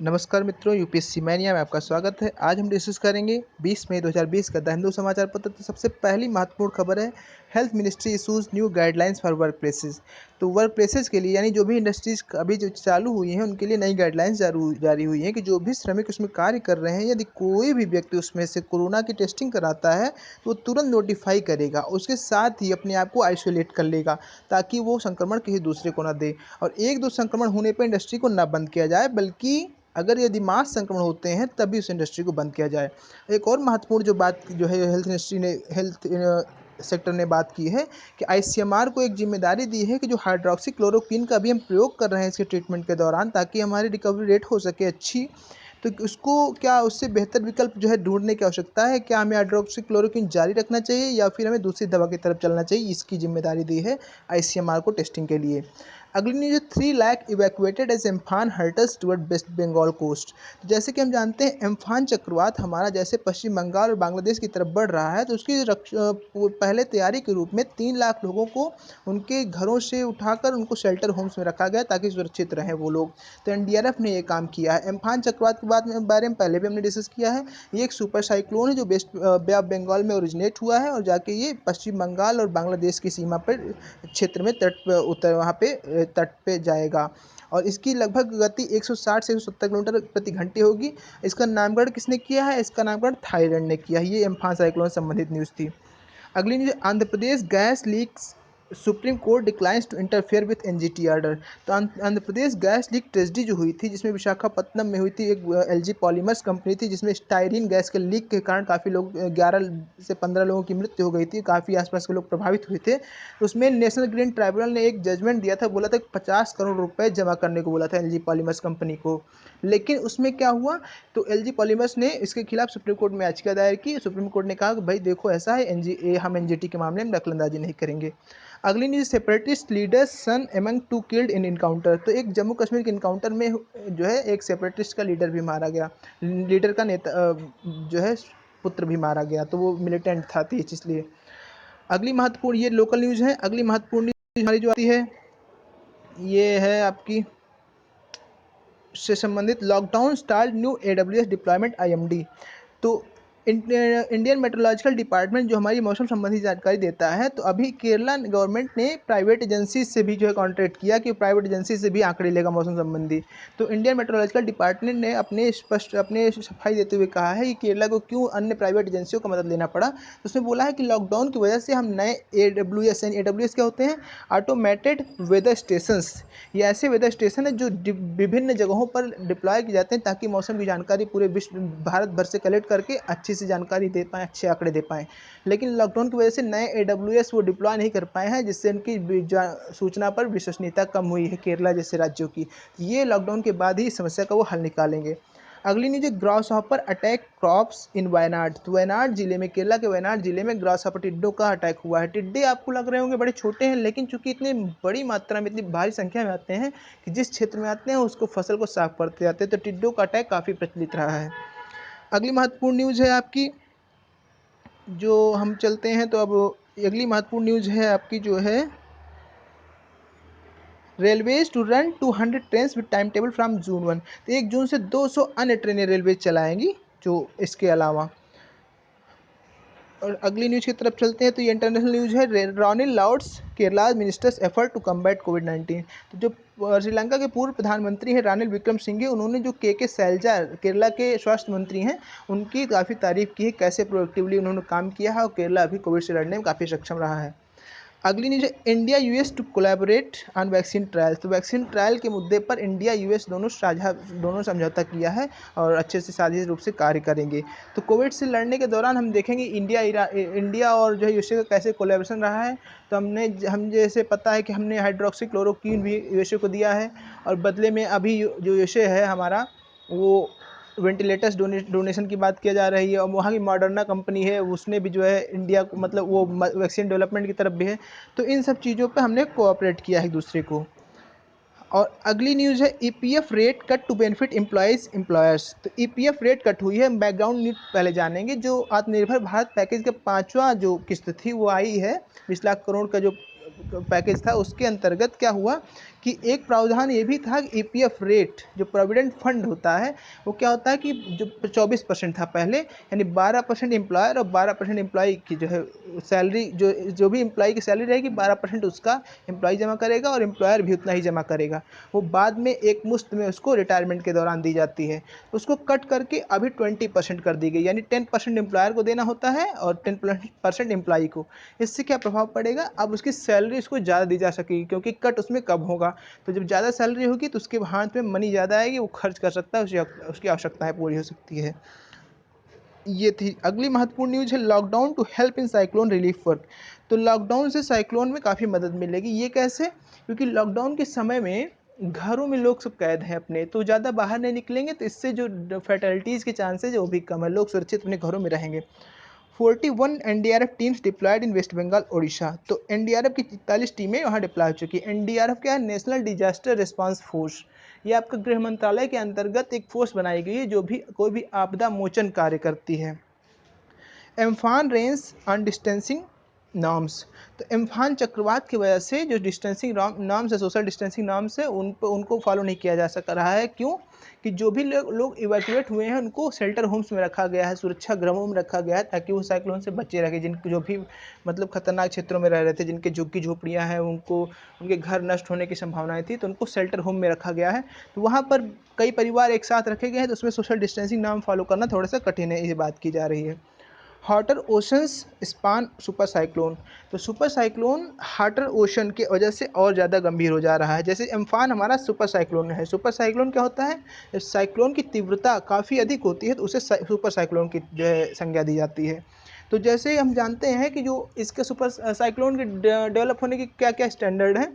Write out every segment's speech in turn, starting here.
नमस्कार मित्रों, UPSC mania में आपका स्वागत है। आज हम डिस्कस करेंगे 20 मई 2020 का द हिंदू समाचार पत्र। तो सबसे पहली महत्वपूर्ण खबर है, health ministry issues new guidelines for work places. तो वर्क प्लेसेस के लिए, यानी जो भी इंडस्ट्रीज अभी जो चालू हुई हैं, उनके लिए नई गाइडलाइंस जारी हुई हैं कि जो भी श्रमिक उसमें कार्य कर रहे हैं, यदि कोई भी व्यक्ति उसमें से कोरोना की टेस्टिंग कराता है तो वो तुरंत नोटिफाई करेगा। उसके साथ ही अपने आप को आइसोलेट कर लेगा ताकि वो संक्रमण किसी दूसरे को ना दे। और एक दो संक्रमण होने पर इंडस्ट्री को ना बंद किया जाए, बल्कि अगर यदि मास संक्रमण होते हैं तभी उस इंडस्ट्री को बंद किया जाए। एक और महत्वपूर्ण जो बात जो है हेल्थ सेक्टर ने बात की है कि आईसीएमआर को एक जिम्मेदारी दी है कि जो हाइड्रोक्सी क्लोरोक्विन का भी हम प्रयोग कर रहे हैं इसके ट्रीटमेंट के दौरान, ताकि हमारी रिकवरी रेट हो सके अच्छी। तो उसको क्या उससे बेहतर विकल्प जो है ढूंढने की आवश्यकता है। क्या हमें हाइड्रोक्सी क्लोरोक्विन जारी रखना चाहिए या फिर हमें दूसरी दवा की तरफ चलना चाहिए, इसकी जिम्मेदारी दी है आईसीएमआर को टेस्टिंग के लिए। अगली न्यूज है, 3 lakh evacuated as Amphan hurtles toward West Bengal coast. तो जैसे कि हम जानते हैं, एम्फान चक्रवात हमारा जैसे पश्चिम बंगाल और बांग्लादेश की तरफ बढ़ रहा है, तो उसकी पहले तैयारी के रूप में 3 लाख लोगों को उनके घरों से उठाकर उनको शेल्टर होम्स में रखा गया ताकि सुरक्षित रहें वो लोग। तो एनडीआरएफ ने ये काम किया है। एम्फान चक्रवात के बारे में पहले भी हमने डिस्कस किया है। ये एक सुपर साइक्लोन है जो वेस्ट बे ऑफ बंगाल में ओरिजिनेट हुआ है और जाके ये पश्चिम बंगाल और बांग्लादेश की सीमा पर क्षेत्र में तट पर उतर वहाँ पे तट पे जाएगा। और इसकी लगभग गति 160 से 170 किलोमीटर प्रति घंटे होगी। इसका नामकरण किसने किया है? इसका नामकरण थाईलैंड ने किया है। ये एम्फान साइक्लोन से संबंधित न्यूज़ थी। अगली news, Andhra Pradesh gas leaks, supreme court declines to interfere with NGT order. तो Andhra Pradesh gas leak tragedy जो हुई थी, जिसमें विशाखापत्तनम में हुई थी, एक एलजी पॉलीमर्स कंपनी थी जिसमें स्टायरीन गैस के लीक के कारण काफ़ी लोग 11 से 15 लोगों की मृत्यु हो गई थी, काफ़ी आसपास के लोग प्रभावित हुए थे। उसमें नेशनल ग्रीन ट्राइब्यूनल ने एक जजमेंट दिया था, बोला था 50 करोड़ रुपए जमा करने को बोला था एलजी पॉलीमर्स कंपनी को। लेकिन उसमें क्या हुआ, तो एलजी पॉलीमर्स ने इसके खिलाफ सुप्रीम कोर्ट में याचिका दायर की। सुप्रीम कोर्ट ने कहा कि भाई देखो, ऐसा है, हम एनजीटी के मामले में दखलंदाजी नहीं करेंगे। अगली news, separatist leaders son among 2 killed in encounter. तो एक जम्मू कश्मीर के इनकाउंटर में जो है एक सेपरेटिस्ट का लीडर भी मारा गया, लीडर का नेता जो है पुत्र भी मारा गया, तो वो मिलिटेंट था तेज इसलिए। अगली महत्वपूर्ण, ये लोकल न्यूज है। अगली महत्वपूर्ण न्यूज हमारी जो आती है, ये है आपकी से संबंधित, lockdown start new AWS deployment IMD. तो इंडियन मेट्रोलॉजिकल डिपार्टमेंट जो हमारी मौसम संबंधी जानकारी देता है, तो अभी केरला गवर्नमेंट ने प्राइवेट एजेंसी से भी जो है कॉन्ट्रैक्ट किया कि प्राइवेट एजेंसी से भी आंकड़े लेगा मौसम संबंधी। तो इंडियन मेट्रोलॉजिकल डिपार्टमेंट ने अपने सफाई देते हुए कहा है कि केरला को क्यों अन्य प्राइवेट एजेंसियों का मदद लेना पड़ा। तो उसने बोला है कि लॉकडाउन की वजह से हम नए एडब्ल्यूएस क्या होते हैं, ऑटोमेटेड वेदर स्टेशंस। ये ऐसे वेदर स्टेशन है जो विभिन्न जगहों पर डिप्लॉय किए जाते हैं ताकि मौसम की जानकारी पूरे विश्व भारत भर से कलेक्ट करके अच्छी सी जानकारी दे पाएँ, अच्छे आंकड़े दे पाएँ। लेकिन लॉकडाउन की वजह से नए एडब्ल्यूएस वो डिप्लॉय नहीं कर पाए हैं, जिससे उनकी सूचना पर विश्वसनीयता कम हुई है केरला जैसे राज्यों की। ये लॉकडाउन के बाद ही इस समस्या का वो हल निकालेंगे। अगली news, grass hopper attack crops इन वायनाड। तो वायनाड जिले में, केरला के वायनाड जिले में ग्रास हॉपर टिड्डों का अटैक हुआ है। टिड्डे आपको लग रहे होंगे बड़े छोटे हैं, लेकिन चूंकि इतनी बड़ी मात्रा में, इतनी भारी संख्या में आते हैं कि जिस क्षेत्र में आते हैं उसको फसल को साफ करते जाते हैं, तो टिड्डों का अटैक काफ़ी प्रचलित रहा है। अगली महत्वपूर्ण न्यूज़ है आपकी, जो हम चलते हैं तो अब अगली महत्वपूर्ण न्यूज़ है आपकी जो है, railways to run 200 train with time table from June 1। तो 1 जून से 200 अन्य ट्रेनें रेलवे चलाएंगी। जो इसके अलावा, और अगली न्यूज़ की तरफ चलते हैं तो ये इंटरनेशनल न्यूज़ है, Ranil lauds Kerala ministers effort to combat कोविड-19। तो जो श्रीलंका के पूर्व प्रधानमंत्री हैं रानिल विक्रमसिंघे, उन्होंने जो के सैलजा केरला के स्वास्थ्य मंत्री हैं, उनकी काफ़ी तारीफ की है, कैसे प्रोएक्टिवली उन्होंने काम किया है और केरला अभी कोविड से लड़ने में काफ़ी सक्षम रहा है। अगली न्यूज़ है, India US to collaborate on vaccine trial. तो वैक्सीन ट्रायल के मुद्दे पर इंडिया यूएस दोनों समझौता किया है और अच्छे से साझी रूप से कार्य करेंगे। तो कोविड से लड़ने के दौरान हम देखेंगे इंडिया और जो है यूएसए का कैसे कोलैबोरेशन रहा है। तो हम जैसे पता है कि हमने हाइड्रोक्सी क्लोरोक्विन भी यूएसए को दिया है, और बदले में अभी जो यूएसए है हमारा, वो वेंटिलेटर्स डोनेशन की बात किया जा रही है। और वहाँ की मॉडर्ना कंपनी है, उसने भी जो है इंडिया को, मतलब वो वैक्सीन डेवलपमेंट की तरफ भी है। तो इन सब चीज़ों पे हमने कोऑपरेट किया है एक दूसरे को। और अगली न्यूज़ है, EPF rate cut to benefit employers. तो ईपीएफ रेट कट हुई है। बैकग्राउंड न्यूज पहले जानेंगे। जो आत्मनिर्भर भारत पैकेज का 5वां जो किस्त थी वो आई है, 20 लाख करोड़ का जो पैकेज था, उसके अंतर्गत क्या हुआ कि एक प्रावधान ये भी था कि ईपीएफ रेट जो प्रोविडेंट फंड होता है वो क्या होता है कि जो 24% था पहले, यानी 12% एम्प्लॉयर और 12% एम्प्लॉई की जो है सैलरी, जो भी एम्प्लॉई की सैलरी रहेगी 12% उसका एम्प्लॉई जमा करेगा और एम्प्लॉयर भी उतना ही जमा करेगा। वो बाद में एक मुश्त में उसको रिटायरमेंट के दौरान दी जाती है। उसको कट करके अभी 20% कर दी गई, यानी 10% एम्प्लॉयर को देना होता है और 10% एम्प्लॉई को। इससे क्या प्रभाव पड़ेगा, अब उसकी सैलरी उसको ज़्यादा दी जा सकेगी क्योंकि कट उसमें कम होगा। तो जब ज़्यादा सैलरी होगी तो उसके हाथ में मनी ज़्यादा आएगी, वो खर्च कर सकता है, उसकी आवश्यकताएं पूरी हो सकती है। ये थी अगली महत्वपूर्ण न्यूज़ है lockdown to help in cyclone relief work. तो लॉकडाउन से साइक्लोन में काफ़ी मदद मिलेगी। ये कैसे, क्योंकि लॉकडाउन के समय में घरों में लोग सब कैद हैं अपने, तो ज़्यादा बाहर नहीं निकलेंगे, तो इससे जो फैटलिटीज़ के चांसेज है वो भी कम है, लोग सुरक्षित अपने घरों में रहेंगे। 41 एनडीआरएफ टीम्स डिप्लॉयड इन वेस्ट बंगाल ओडिशा। तो एनडीआरएफ की 43 टीमें वहाँ डिप्लॉय हो चुकी है। एनडीआरएफ क्या है, नेशनल डिजास्टर रिस्पांस फोर्स। ये आपका गृह मंत्रालय के अंतर्गत एक फोर्स बनाई गई है जो भी कोई भी आपदा मोचन कार्य करती है। Amphan Reigns on distancing norms. तो एम्फान चक्रवात की वजह से जो डिस्टेंसिंग नॉर्म्स है, सोशल डिस्टेंसिंग नॉर्म्स है, उनको फॉलो नहीं किया जा सक रहा है। क्यों कि जो भी लोग इवैक्यूएट हुए हैं उनको शेल्टर होम्स में रखा गया है, सुरक्षा गृहों में रखा गया है, ताकि वो साइक्लोन से बचे रहे। जिनके जो भी मतलब खतरनाक क्षेत्रों में रह रहे थे, जिनके झुग्गी झोपड़ियाँ हैं, उनके घर नष्ट होने की संभावनाएं थी, तो उनको शेल्टर होम में रखा गया है। तो वहाँ पर कई परिवार एक साथ रखे गए हैं, तो उसमें सोशल डिस्टेंसिंग नॉर्म फॉलो करना थोड़ा सा कठिन है, ये बात की जा रही है। Hotter oceans span super cyclone. तो सुपर साइक्लोन हॉटर ओशन की वजह से और ज़्यादा गंभीर हो जा रहा है। जैसे एम्फान हमारा सुपर साइक्लोन है। सुपर साइक्लोन क्या होता है, जब साइक्लोन की तीव्रता काफ़ी अधिक होती है तो उसे सुपर साइक्लोन की जो है संज्ञा दी जाती है। तो जैसे हम जानते हैं कि जो इसके सुपर साइक्लोन के डेवलप होने की क्या क्या स्टैंडर्ड है,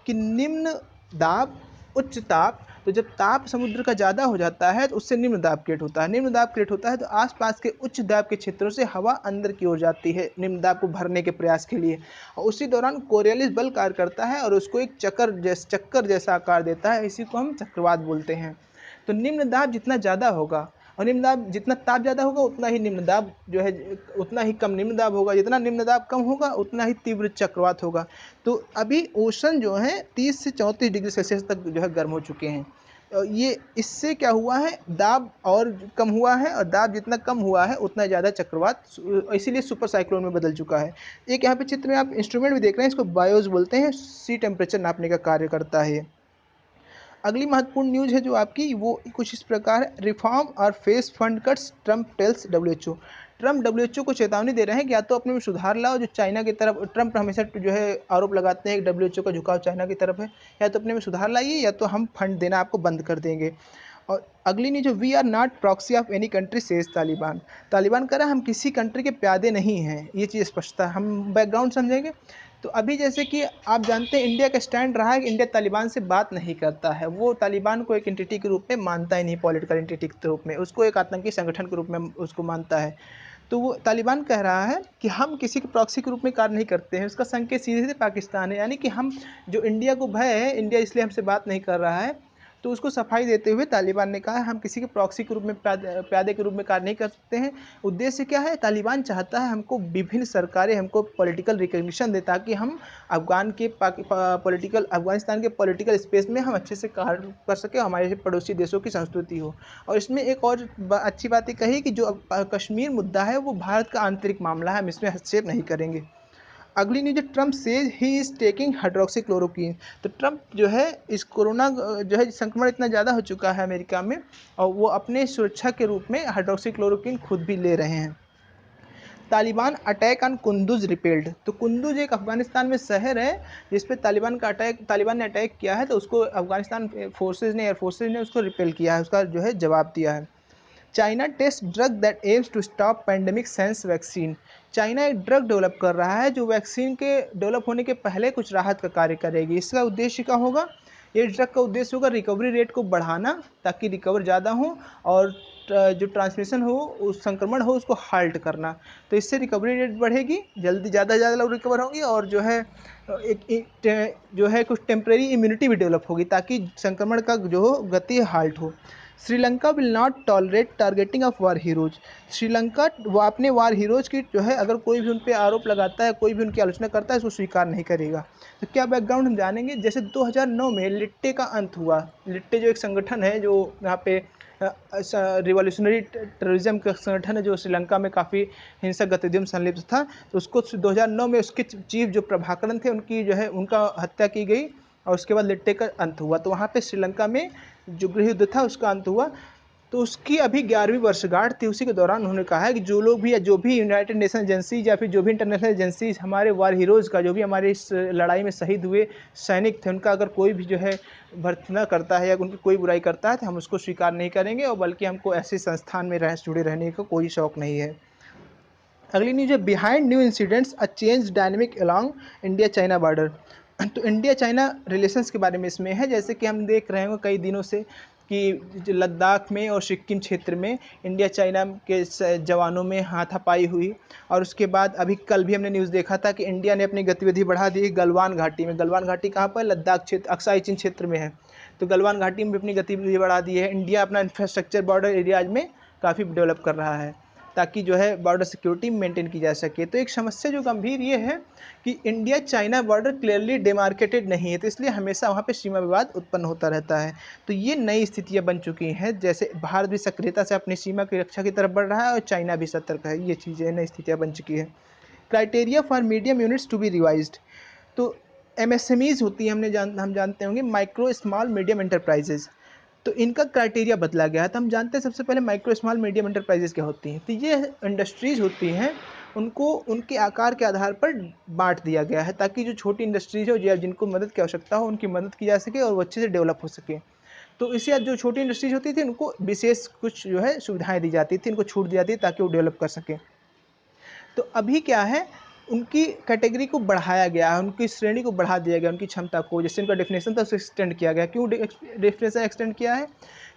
कि निम्न दाब, उच्च ताप। तो जब ताप समुद्र का ज़्यादा हो जाता है तो उससे निम्न दाब क्रिएट होता है। निम्न दाब क्रिएट होता है तो आसपास के उच्च दाब के क्षेत्रों से हवा अंदर की ओर जाती है निम्न दाब को भरने के प्रयास के लिए, और उसी दौरान कोरियलिस बल कार्य करता है और उसको एक चक्कर जैसा आकार देता है। इसी को हम चक्रवात बोलते हैं। तो निम्न दाब जितना ज़्यादा होगा और निम्न दाब जितना ताप ज़्यादा होगा उतना ही निम्न दाब जो है उतना ही कम निम्न दाब होगा, जितना निम्न दाब कम होगा उतना ही तीव्र चक्रवात होगा। तो अभी ओशन जो है 30 से 34 डिग्री सेल्सियस तक जो है गर्म हो चुके हैं। ये इससे क्या हुआ है, दाब और कम हुआ है, और दाब जितना कम हुआ है उतना ज़्यादा चक्रवात इसीलिए सुपर साइक्लोन में बदल चुका है। एक यहाँ पे चित्र में आप इंस्ट्रूमेंट भी देख रहे हैं, इसको बायोज बोलते हैं, सी टेम्परेचर नापने का कार्य करता है। अगली महत्वपूर्ण न्यूज़ है जो आपकी वो कुछ इस प्रकार है, रिफॉर्म और face fund cuts Trump tells WHO. Trump WHO को चेतावनी दे रहे हैं कि या तो अपने में सुधार लाओ, जो चाइना की तरफ ट्रम्प हमेशा जो है आरोप लगाते हैं कि डब्ल्यूएचओ का झुकाव चाइना की तरफ है, या तो अपने में सुधार लाइए या तो हम फंड देना आपको बंद कर देंगे। और अगली news, we are not proxy of any country says Taliban. Taliban कह रहा है हम किसी कंट्री के प्यादे नहीं हैं, ये चीज़ स्पष्टता। हम बैकग्राउंड समझेंगे। तो अभी जैसे कि आप जानते हैं इंडिया का स्टैंड रहा है कि इंडिया तालिबान से बात नहीं करता है, वो तालिबान को एक एंटिटी के रूप में मानता ही नहीं, पॉलिटिकल एंटिटी के रूप में, उसको एक आतंकी संगठन के रूप में उसको मानता है। तो वो तालिबान कह रहा है कि हम किसी के प्रॉक्सी के रूप में कार्य नहीं करते हैं, उसका संकेत सीधे सीधे पाकिस्तान है, यानी कि हम जो इंडिया को भय है, इंडिया इसलिए हमसे बात नहीं कर रहा है। तो उसको सफाई देते हुए तालिबान ने कहा हम किसी के प्रॉक्सी के रूप में प्यादे के रूप में कार्य नहीं कर सकते हैं। उद्देश्य क्या है, तालिबान चाहता है हमको विभिन्न सरकारें हमको पॉलिटिकल रिकग्निशन दे, ताकि हम अफगानिस्तान के पॉलिटिकल स्पेस में हम अच्छे से कार्य कर सकें, हमारे पड़ोसी देशों की संस्कृति हो। और इसमें एक और अच्छी बात ये कही कि जो कश्मीर मुद्दा है वो भारत का आंतरिक मामला है, हम इसमें हस्तक्षेप नहीं करेंगे। अगली news, Trump says he is taking hydroxychloroquine. तो ट्रम्प जो है इस कोरोना जो है संक्रमण इतना ज़्यादा हो चुका है अमेरिका में, और वो अपने सुरक्षा के रूप में हाइड्रोक्सीक्लोरोक्वीन खुद भी ले रहे हैं। Taliban attack on Kunduz repelled. तो कुंदुज एक अफगानिस्तान में शहर है जिस पे तालिबान ने अटैक किया है, तो उसको अफगानिस्तान फोर्सेज ने, एयर फोर्सेज ने उसको रिपेल किया है, उसका जो है जवाब दिया है। China test drug that aims to stop pandemic sans vaccine. China एक ड्रग डेवलप कर रहा है जो वैक्सीन के डेवलप होने के पहले कुछ राहत का कार्य करेगी। इसका उद्देश्य क्या होगा, ये ड्रग का उद्देश्य होगा रिकवरी रेट को बढ़ाना, ताकि रिकवर ज़्यादा हो, और जो ट्रांसमिशन हो, उस संक्रमण हो, उसको हाल्ट करना। तो इससे रिकवरी रेट बढ़ेगी, जल्दी ज़्यादा लोग रिकवर होंगे, और जो है जो है कुछ टेम्प्रेरी इम्यूनिटी भी डेवलप होगी, ताकि संक्रमण का जो हो गति हाल्ट हो। Sri Lanka will not tolerate targeting of war heroes. Sri Lanka वो अपने वार हीरोज की जो है अगर कोई भी उन पर आरोप लगाता है, कोई भी उनकी आलोचना करता है, उसको स्वीकार नहीं करेगा। तो क्या बैकग्राउंड हम जानेंगे। जैसे 2009 में लिट्टे का अंत हुआ। लिट्टे जो एक संगठन है जो यहाँ पे रिवॉल्यूशनरी टेररिज्म का संगठन है जो श्रीलंका में काफ़ी हिंसक गतिविधियों में संलिप्त था, तो उसको 2009 में उसके चीफ जो प्रभाकरन थे उनकी जो है उनका हत्या की गई और उसके बाद लिट्टे का अंत हुआ। तो वहाँ पे श्रीलंका में जो गृह युद्ध था उसका अंत हुआ। तो उसकी अभी 11वीं वर्षगांठ थी। उसी के दौरान उन्होंने कहा है कि जो लोग भी या जो भी यूनाइटेड नेशन एजेंसी या फिर जो भी इंटरनेशनल एजेंसीज हमारे वार हीरोज़ का जो भी हमारे इस लड़ाई में शहीद हुए सैनिक थे उनका अगर कोई भी जो है भर्त्सना करता है या उनकी कोई बुराई करता है तो हम उसको स्वीकार नहीं करेंगे और बल्कि हमको ऐसे संस्थान में जुड़े रहने का कोई शौक नहीं है। अगली न्यूज है behind new incidents a change dynamic along India China border. तो इंडिया चाइना रिलेशंस के बारे में इसमें है। जैसे कि हम देख रहे हैं कई दिनों से कि लद्दाख में और सिक्किम क्षेत्र में इंडिया चाइना के जवानों में हाथापाई हुई और उसके बाद अभी कल भी हमने न्यूज़ देखा था कि इंडिया ने अपनी गतिविधि बढ़ा दी गलवान घाटी में। गलवान घाटी कहाँ पर? लद्दाख क्षेत्र अक्साई चीन क्षेत्र में है। तो गलवान घाटी में भी अपनी गतिविधि बढ़ा दी है। इंडिया अपना इंफ्रास्ट्रक्चर बॉर्डर एरियाज में काफ़ी डेवलप कर रहा है ताकि जो है बॉर्डर सिक्योरिटी मेंटेन की जा सके। तो एक समस्या जो गंभीर ये है कि India China border clearly demarcated नहीं है, तो इसलिए हमेशा वहाँ पे सीमा विवाद उत्पन्न होता रहता है। तो ये नई स्थितियाँ बन चुकी हैं। जैसे भारत भी सक्रियता से अपनी सीमा की रक्षा की तरफ बढ़ रहा है और चाइना भी सतर्क है। ये चीज़ें नई स्थितियाँ बन चुकी है। Criteria for medium units to be revised. तो एमएसएमईज होती है, हम जानते होंगे माइक्रो स्मॉल मीडियम एंटरप्राइजेज। तो इनका क्राइटेरिया बदला गया है। तो हम जानते हैं सबसे पहले माइक्रो स्मॉल मीडियम एंटरप्राइजेस क्या होती हैं। तो ये इंडस्ट्रीज होती हैं, उनको उनके आकार के आधार पर बांट दिया गया है ताकि जो छोटी इंडस्ट्रीज हो या जिनको मदद की आवश्यकता हो उनकी मदद की जा सके और वो अच्छे से डेवलप हो सके। तो इससे जो छोटी इंडस्ट्रीज होती थी उनको विशेष कुछ जो है सुविधाएं दी जाती थी, इनको छूट दी जाती थी ताकि वो डेवलप कर सकें। तो अभी क्या है, उनकी कैटेगरी को बढ़ाया गया है, उनकी श्रेणी को बढ़ा दिया गया, उनकी क्षमता को, जैसे उनका डेफिनेशन था उसे एक्सटेंड किया गया। क्यों डेफिनेशन एक्सटेंड किया है?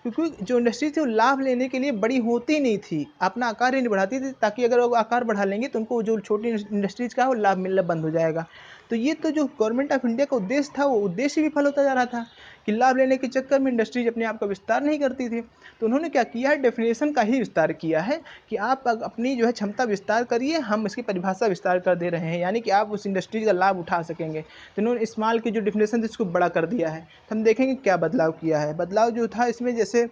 क्योंकि जो इंडस्ट्री थी वो लाभ लेने के लिए बड़ी होती नहीं थी, अपना आकार ही नहीं बढ़ाती थी, ताकि अगर वो आकार बढ़ा लेंगे तो उनको जो छोटी इंडस्ट्रीज का है वो लाभ मिलना बंद हो जाएगा। तो ये तो जो गवर्नमेंट ऑफ इंडिया का उद्देश्य था वो उद्देश्य विफल होता जा रहा था कि लाभ लेने के चक्कर में इंडस्ट्रीज अपने आप का विस्तार नहीं करती थी। तो उन्होंने क्या किया है, डेफिनेशन का ही विस्तार किया है कि आप अपनी जो है क्षमता विस्तार करिए, हम इसकी परिभाषा विस्तार कर दे रहे हैं, यानी कि आप उस इंडस्ट्रीज का लाभ उठा सकेंगे। तो उन्होंने स्मॉल की जो डेफिनेशन थी उसको बड़ा कर दिया है। तो हम देखेंगे क्या बदलाव किया है। बदलाव जो था इसमें, जैसे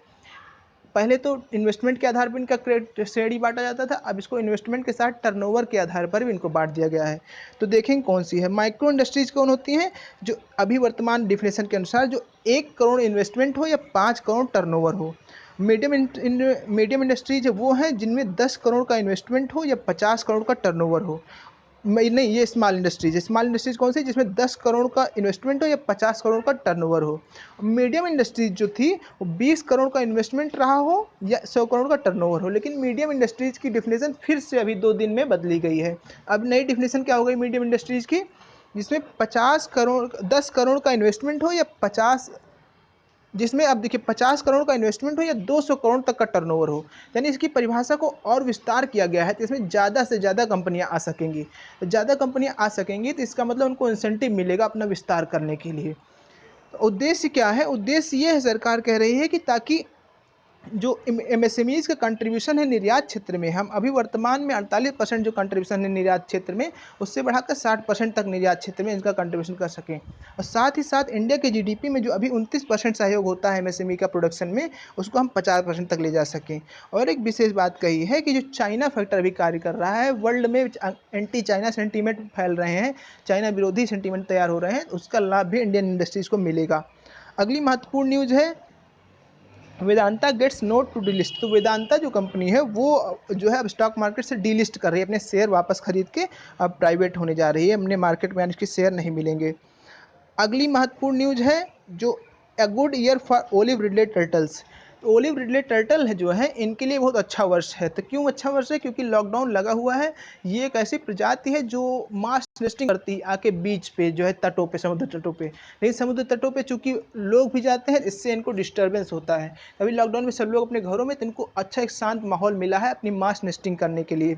पहले तो इन्वेस्टमेंट के आधार पर इनका श्रेणी बांटा जाता था, अब इसको इन्वेस्टमेंट के साथ टर्नओवर के आधार पर भी इनको बांट दिया गया है। तो देखेंगे कौन सी है। माइक्रो इंडस्ट्रीज कौन होती हैं? जो अभी वर्तमान डिफिनेशन के अनुसार जो 1 करोड़ इन्वेस्टमेंट हो या 5 करोड़ टर्नओवर हो। मीडियम इंडस्ट्रीज वो हैं जिनमें 10 करोड़ का इन्वेस्टमेंट हो या 50 करोड़ का टर्नओवर हो। नहीं, ये स्मॉल इंडस्ट्रीज है। स्मॉल इंडस्ट्रीज कौन सी? जिसमें 10 करोड़ का इन्वेस्टमेंट हो या 50 करोड़ का टर्नओवर हो। मीडियम इंडस्ट्रीज जो थी वो 20 करोड़ का इन्वेस्टमेंट रहा हो या 100 करोड़ का टर्नओवर हो। लेकिन मीडियम इंडस्ट्रीज की डिफिनेशन फिर से अभी 2 दिन में बदली गई है। अब नई डिफिनेशन क्या हो गई मीडियम इंडस्ट्रीज की, जिसमें 50 करोड़ 10 करोड़ का इन्वेस्टमेंट हो या 50, जिसमें अब देखिए 50 करोड़ का इन्वेस्टमेंट हो या 200 करोड़ तक का टर्नओवर हो। यानी इसकी परिभाषा को और विस्तार किया गया है। तो इसमें ज़्यादा से ज़्यादा कंपनियां आ सकेंगी। तो ज़्यादा कंपनियां आ सकेंगी तो इसका मतलब उनको इंसेंटिव मिलेगा अपना विस्तार करने के लिए। तो उद्देश्य क्या है? उद्देश्य ये है, सरकार कह रही है कि ताकि जो एमएसएमईज का कंट्रीब्यूशन है निर्यात क्षेत्र में, हम अभी वर्तमान में 48% जो कंट्रीब्यूशन है निर्यात क्षेत्र में, उससे बढ़ाकर 60% तक निर्यात क्षेत्र में इनका कंट्रीब्यूशन कर सकें। और साथ ही साथ इंडिया के जीडीपी में जो अभी 29% सहयोग होता है एमएसएमई का प्रोडक्शन में, उसको हम 50% तक ले जा सकें। और एक विशेष बात कही है कि जो चाइना फैक्टर अभी कार्य कर रहा है, वर्ल्ड में एंटी चाइना सेंटीमेंट फैल रहे हैं, चाइना विरोधी सेंटीमेंट तैयार हो रहे हैं, उसका लाभ भी इंडियन इंडस्ट्रीज़ को मिलेगा। अगली महत्वपूर्ण न्यूज़ है Vedanta gets note to delist. तो वेदांता जो कंपनी है वो जो है अब स्टॉक मार्केट से डीलिस्ट कर रही है, अपने शेयर वापस खरीद के अब प्राइवेट होने जा रही है, अपने मार्केट में इसके शेयर नहीं मिलेंगे। अगली महत्वपूर्ण न्यूज है जो a good year for olive Ridley turtles. तो ओलिव रिडले टर्टल है जो है इनके लिए बहुत अच्छा वर्ष है। तो क्यों अच्छा वर्ष है? क्योंकि लॉकडाउन लगा हुआ है। ये एक ऐसी प्रजाति है जो मास नेस्टिंग करती है आके बीच पे, जो है तटों पे, समुद्र तटों पे। लेकिन समुद्र तटों पे चूंकि लोग भी जाते हैं, इससे इनको डिस्टर्बेंस होता है। अभी लॉकडाउन में सब लोग अपने घरों में, तो इनको अच्छा एक शांत माहौल मिला है अपनी मास नेस्टिंग करने के लिए।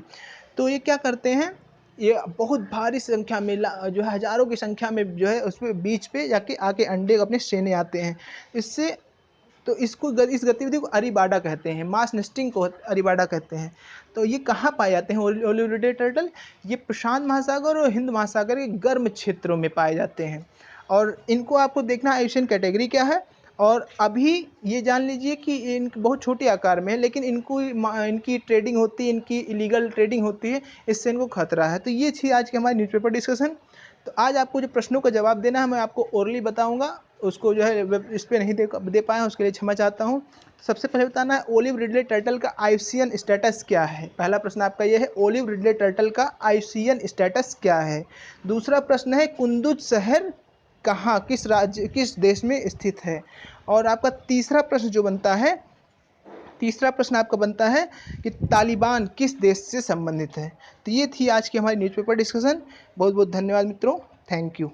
तो ये क्या करते हैं, ये बहुत भारी संख्या में जो है हजारों की संख्या में जो है उसमें बीच पे जाके आके अंडे अपने सेने आते हैं। इससे तो इस गतिविधि को अरीबाडा कहते हैं, मास नेस्टिंग को अरीबाडा कहते हैं। तो ये कहाँ पाए जाते हैं ओलिव रिडले टर्टल? ये प्रशांत महासागर और हिंद महासागर के गर्म क्षेत्रों में पाए जाते हैं। और इनको आपको देखना एशियन कैटेगरी क्या है। और अभी ये जान लीजिए कि इन बहुत छोटे आकार में है, लेकिन इनकी ट्रेडिंग होती है, इनकी इलीगल ट्रेडिंग होती है, इससे इनको खतरा है। तो ये थी आज की हमारी न्यूज़पेपर डिस्कशन। तो आज आपको जो प्रश्नों का जवाब देना है मैं आपको ओरली बताऊंगा, उसको जो है इस पर नहीं दे पाए उसके लिए क्षमा चाहता हूँ। सबसे पहले बताना है ओलिव रिडले टर्टल का आईयूसीएन स्टेटस क्या है। पहला प्रश्न आपका ये है, ओलिव रिडले टर्टल का आईयूसीएन स्टेटस क्या है। दूसरा प्रश्न है, कुंदुज शहर कहाँ, किस राज्य, किस देश में स्थित है। और आपका तीसरा प्रश्न आपका बनता है कि तालिबान किस देश से संबंधित है। तो ये थी आज की हमारी न्यूज़पेपर डिस्कशन। बहुत बहुत धन्यवाद मित्रों, थैंक यू।